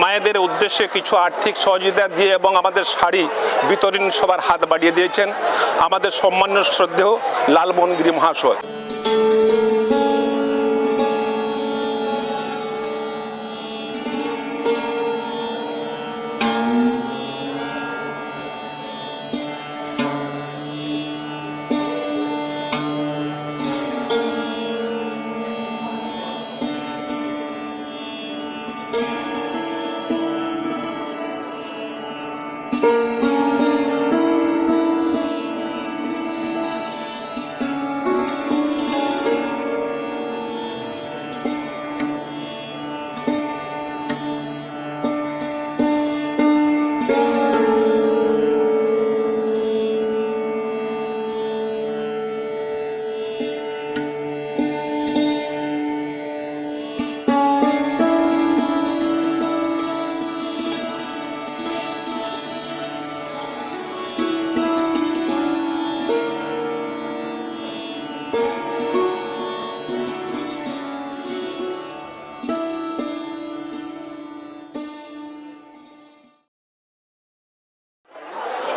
মায়েদের উদ্দেশ্যে কিছু আর্থিক সহযোগিতা দিয়ে এবং আমাদের শাড়ি বিতরণ সবার হাত বাড়িয়ে দিয়েছেন আমাদের সম্মানীয় শ্রদ্ধেয় লালমোহনগিরি মহাশয়।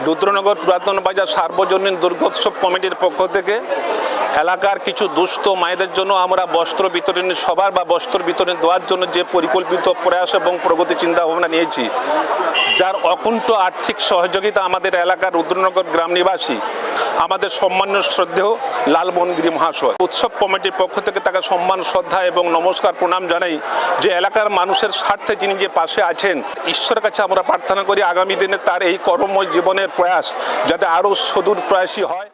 রুদ্রনগর পুরাতন বাজার সার্বজনীন দুর্গোৎসব কমিটির পক্ষ থেকে এলাকার কিছু দুস্থ মায়েদের জন্য আমরা বস্ত্র বিতরণী সবার বা বস্ত্র বিতরণ দেওয়ার জন্য যে পরিকল্পিত প্রয়াস এবং প্রগতি চিন্তা ভাবনা নিয়েছি, যার অকুণ্ঠ আর্থিক সহযোগিতা আমাদের এলাকার রুদ্রনগর গ্রাম নিবাসী আমাদের সম্মানীয় শ্রদ্ধেয় লালমোহনগিরি মহাশয়। উৎসব কমিটির পক্ষ থেকে তাকে সম্মান, শ্রদ্ধা এবং নমস্কার প্রণাম জানাই যে এলাকার মানুষের স্বার্থে যিনি যে পাশে আছেন। ঈশ্বরের কাছে আমরা প্রার্থনা করি আগামী দিনে তার এই কর্মময় জীবনের প্রয়াস যাতে আরও সুদূর প্রয়াসী হয়।